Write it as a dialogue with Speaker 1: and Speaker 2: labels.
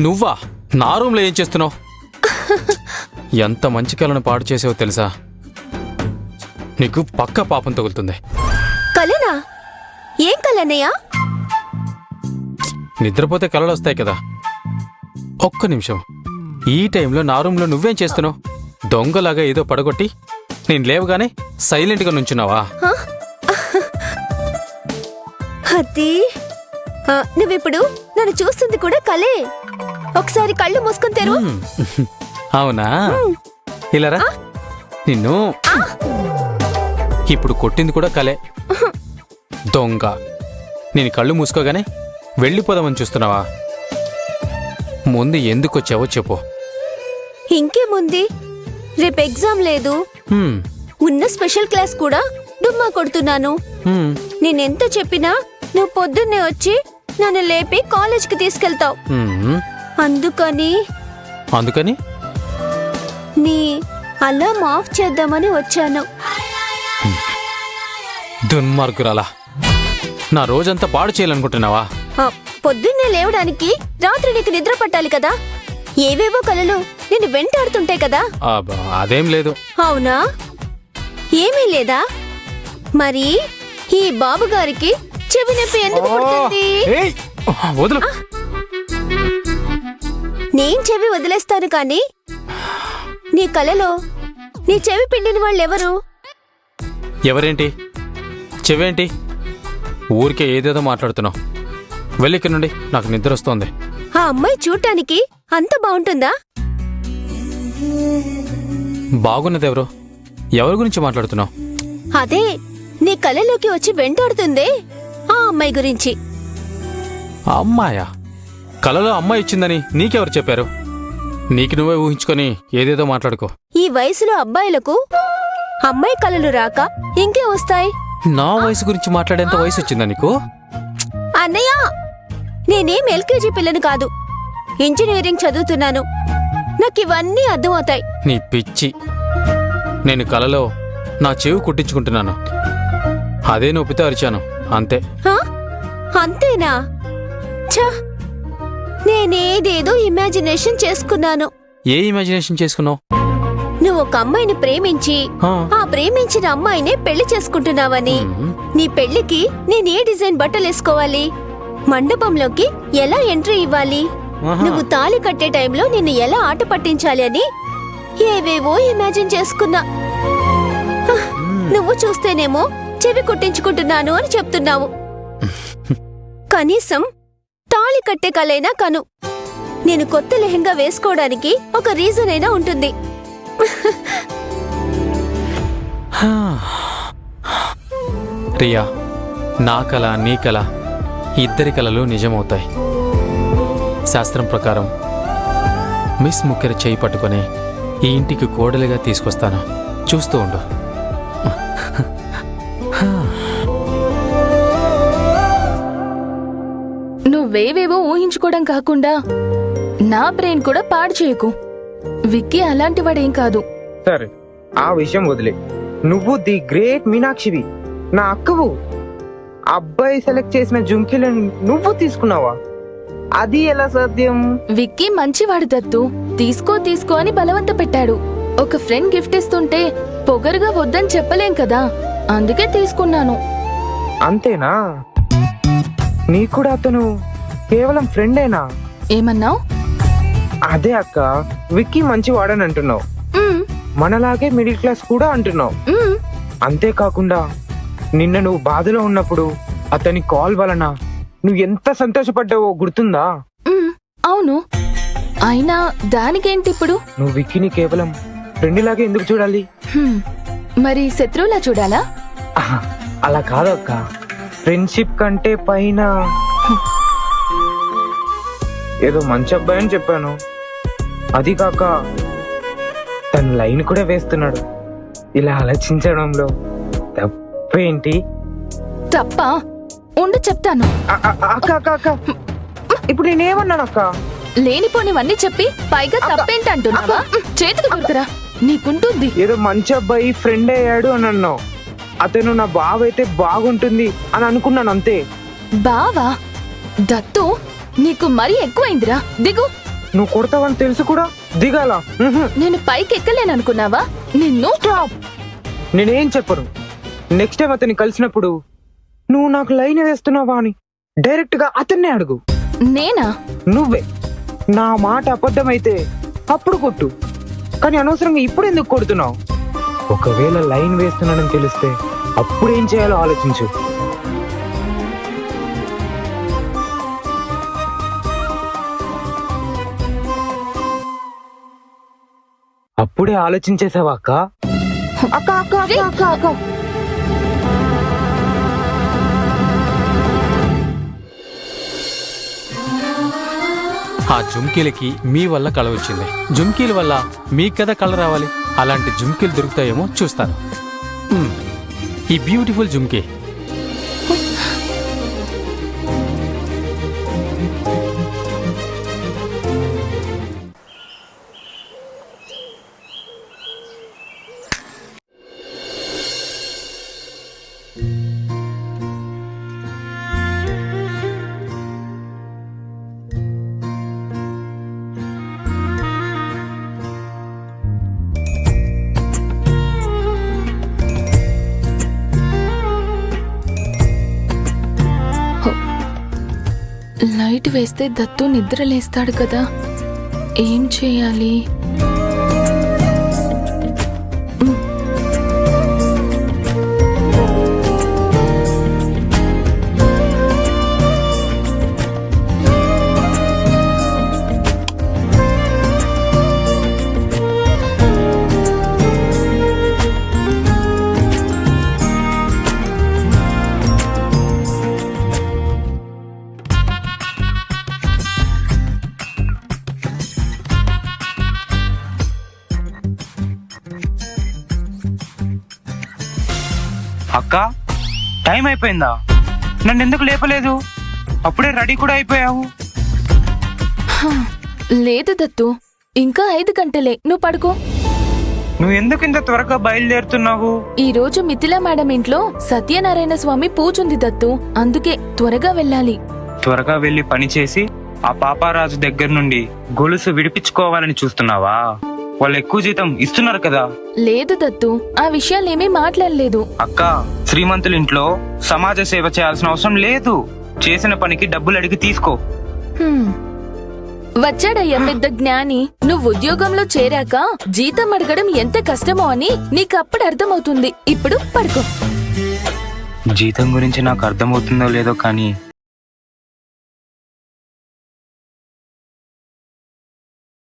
Speaker 1: నువ్వా? నా రూమ్లో ఏం చేస్తున్నావు? ఎంత మంచి కలను పాడు చేసావో తెలుసా? నీకు పక్క పాపం తగులుతుంది.
Speaker 2: కలనా? ఏం కలన్నయ్యా?
Speaker 1: నిద్రపోతే కలలు వస్తాయి కదా. ఒక్క నిమిషం, ఈ టైంలో నా రూమ్లో నువ్వేం చేస్తున్నావు? దొంగలాగా ఏదో పడగొట్టి నేను లేవగానే సైలెంట్గా నుంచున్నావా?
Speaker 2: అది నువ్విప్పుడు నన్ను చూస్తుంది కూడా కలే. ఒకసారి కళ్ళు మూసుకొని తెరు.
Speaker 1: అవునా? ఇలారా. నిన్ను ఇప్పుడు కొట్టింది కూడా కలే. దొంగ. నేను కళ్ళు మూసుకోగానే వెళ్ళిపోదామని చూస్తున్నావా? ముందు ఎందుకు వచ్చావో చెప్పు.
Speaker 2: ఇంకేముంది, రేపు ఎగ్జామ్ లేదు. ఉన్న స్పెషల్ క్లాస్ కూడా డుమ్మా కొడుతున్నాను. నేనెంత చెప్పినా నువ్వు పొద్దున్నే వచ్చి నన్ను లేపి కాలేజ్కి తీసుకెళ్తావు. అందుకని నీ అలారం ఆఫ్ చేద్దామని వచ్చాను.
Speaker 1: దుర్మార్గురాలా, నా రోజంతా పాడు చేయాలనుకుంటున్నావా?
Speaker 2: పొద్దున్నే లేవడానికి రాత్రి నీకు నిద్ర పట్టాలి కదా. ఏవేవో కలలు నిన్ను వెంటాడుతుంటాయి కదా.
Speaker 1: అదేం లేదు.
Speaker 2: అవునా? ఏమీ లేదా? మరి ఈ బాబు గారికి చెవి నొప్పి ఎందుకు పుడుతుంది?
Speaker 1: వదులు.
Speaker 2: నేను చెవి వదిలేస్తాను కానీ నీ కలలో నీ చెవి పిండిన వాళ్ళెవరు?
Speaker 1: ఎవరేంటి? చెవేంటి? ఊరికే ఏదేదో మాట్లాడుతున్నావు. వెళ్ళిక్క నుండి, నాకు నిద్ర వస్తోంది.
Speaker 2: ఆ అమ్మాయి చూడటానికి అంత బాగుంటుందా?
Speaker 1: బాగున్నదెవరు? ఎవరి గురించి మాట్లాడుతున్నావు?
Speaker 2: అదే నీ కలలోకి వచ్చి వెంటాడుతుందే ఆ అమ్మాయి గురించి.
Speaker 1: అమ్మాయా? కలలో అమ్మాయి ఇచ్చిందని నీకెవరు చెప్పారు? నీకు నువ్వే ఊహించుకొని ఏదేదో మాట్లాడుకో.
Speaker 2: ఈ వయసులో అబ్బాయిలకు అమ్మాయి కలలు రాక ఇంకే వస్తాయి.
Speaker 1: నా వయసు గురించి మాట్లాడేంత వయసు వచ్చిందా నీకు?
Speaker 2: అన్నయ్య, నేనేం ఎల్కేజీ పిల్లని కాదు, ఇంజనీరింగ్ చదువుతున్నాను. నాకివన్నీ అర్థమవుతాయి.
Speaker 1: నీ పిచ్చి. నేను కలలో నా చెవి కుట్టించుకుంటున్నాను. అదే నొప్పితే అరిచాను, అంతే.
Speaker 2: అంతేనా? ఛ, నేనేదేదో ఇమాజినేషన్ చేసుకున్నాను.
Speaker 1: ఏ ఇమాజినేషన్ చేసుకున్నావు?
Speaker 2: నువ్వు ఒక అమ్మాయిని ప్రేమించి ఆ ప్రేమించిన అమ్మాయినే పెళ్లి చేసుకుంటున్నావని. నీ పెళ్లికి నేనే డిజైన్ బట్టలేసుకోవాలి, మండపంలోకి ఎలా ఎంట్రీ ఇవ్వాలి, నువ్వు తాళి కట్టే టైంలో నిన్ను ఎలా ఆట పట్టించాలి అని ఏవేవో ఇమాజిన్ చేసుకున్నా. నువ్వు చూస్తేనేమో చెవి కుట్టించుకుంటున్నాను అని చెప్తున్నావు. కనీసం తాళి కట్టే కలైనా కను. నేను కొత్త లెహంగా వేసుకోవడానికి ఒక రీజన్ అయినా ఉంటుంది.
Speaker 1: రియా, నా కళ నీ కళ ఇద్దరి కళలు నిజమవుతాయి. శాస్త్రం ప్రకారం మిస్ ముక్కెర చేయి పట్టుకొని ఈ ఇంటికి కోడలిగా తీసుకొస్తాను. చూస్తూ ఉండు.
Speaker 3: నువ్వేవేవో ఊహించుకోవడం కాకుండా నా బ్రెయిన్ కూడా పాడు చేయకు. విక్కీ అలాంటి వాడేం కాదు.
Speaker 4: సరే, ఆ విషయం వదిలే. నువ్వు ది గ్రేట్ మీనాక్షివి, నా అక్కవు. అబ్బాయి సెలెక్ట్ చేసిన జుంకీలను నువ్వు తీసుకున్నావా? అది ఎలా సాధ్యం?
Speaker 3: విక్కీ మంచివాడు దత్తు. తీసుకో అని బలవంత పెట్టాడు. ఒక ఫ్రెండ్ గిఫ్ట్ ఇస్తుంటే పొగరుగా వద్దని చెప్పలేం కదా, అందుకే తీసుకున్నాను.
Speaker 4: అంతేనా? నీకు కూడా అతను కేవలం ఫ్రెండేనా?
Speaker 3: ఏమన్నావు?
Speaker 4: అదే అక్క, విక్కీ మంచివాడని అంటున్నావు, మనలాగే మిడిల్ క్లాస్ కూడా అంటున్నావు. అంతేకాకుండా నిన్న నువ్వు బాధలో ఉన్నప్పుడు అతని కాల్ వలన నువ్వు ఎంత సంతోషపడ్డావో గుర్తుందా?
Speaker 3: అవును. అయినా దానికేంటి ఇప్పుడు?
Speaker 4: నువ్వు విక్కీని కేవలం ఫ్రెండ్ లాగే ఎందుకు చూడాలి?
Speaker 3: మరి శత్రువులా చూడాలా?
Speaker 4: అలా కాదు అక్క, ఫ్రెండ్షిప్ కంటే పైన. ఏదో మంచి అబ్బాయి అని చెప్పాను, అది కాక తన లైన్ కూడా వేస్తున్నాడు. ఇలా ఆలోచించడంలో తప్పేంటి?
Speaker 3: తప్ప ఉండు చెప్తాను.
Speaker 4: అక్క అక్క అక్క, ఇప్పుడు నేనేమన్నాను అక్క?
Speaker 3: లేనిపోనివన్నీ చెప్పి పైగా తప్పేంటంటున్నావా? చేతికి దొరకరా, నీకుంటుంది.
Speaker 4: ఏదో మంచి అబ్బాయి ఫ్రెండ్ అయ్యాడు అని అన్నావు. అతను నా బావ అయితే బాగుంటుంది అని అనుకున్నాను, అంతే.
Speaker 3: బావా? దత్తు, నీకు మరీ ఎక్కువైందిరా, దిగు.
Speaker 4: నువ్వు కొడతావని తెలుసు కూడా దిగాల.
Speaker 3: నేను పైకి ఎక్కలేననుకున్నావా? నిన్ను
Speaker 4: నేనేం చెప్పను. నెక్స్ట్ టైం అతన్ని కలిసినప్పుడు నువ్వు నాకు లైన్ వేస్తున్నావా అని డైరెక్ట్ గా అతన్నే అడుగు.
Speaker 3: నేనా?
Speaker 4: నువ్వే. నా మాట అబద్ధమైతే అప్పుడు కొట్టు, కానీ అనవసరంగా ఇప్పుడు ఎందుకు కొడుతున్నావు? ఒకవేళ లైన్ వేస్తున్నానని తెలిస్తే అప్పుడేం చేయాలో ఆలోచించు. అప్పుడే ఆలోచించేసావా అక్క? అక్క అక్క అక్క అక్క అక్క
Speaker 1: ఆ జుమ్కీలకి మీ వల్ల కళ వచ్చింది. జుమ్కీల వల్ల మీకు కదా కళ రావాలి. అలాంటి జుమ్కీలు దొరుకుతాయేమో చూస్తాను. ఈ బ్యూటిఫుల్ జుమ్కీ.
Speaker 3: లైట్ వేస్తే దత్తు నిద్రలేస్తాడు కదా, ఏం చేయాలి?
Speaker 4: అక్క, టైం అయిపోయిందా? నన్ను ఎందుకు లేపలేదు? అప్పుడే రెడీ కూడా అయిపోయావు.
Speaker 3: లేదు దత్తు, ఇంకా 5 గంటలే. నువ్వు పడుకో.
Speaker 4: నువ్వు ఎందుకు ఇంత త్వరగా బయలుదేరుతున్నావు?
Speaker 3: ఈ రోజు మిథిలా మేడం ఇంట్లో సత్యనారాయణ స్వామి పూజుంది దత్తు, అందుకే త్వరగా వెళ్ళాలి.
Speaker 4: త్వరగా వెళ్ళి పని చేసి ఆ పాపారాజు దగ్గర నుండి గొలుసు విడిపించుకోవాలని చూస్తున్నావా? వాళ్ళు ఎక్కువ జీతం ఇస్తున్నారు కదా.
Speaker 3: లేదు దత్తు, ఆ విషయాలేమీ మాట్లాడలేదు.
Speaker 4: అక్క, శ్రీమంతుల ఇంట్లో సమాజ సేవ చేయాల్సిన అవసరం లేదు. చేసిన పనికి డబ్బులు అడిగి తీసుకో.
Speaker 3: వచ్చాడయ్యా పెద్ద జ్ఞాని. నువ్వు ఉద్యోగంలో చేరాక జీతం అడగడం ఎంత కష్టమో అని నీకప్పుడు అర్థమవుతుంది. ఇప్పుడు పడుకో.
Speaker 4: జీతం గురించి నాకు అర్థమవుతుందో లేదో కానీ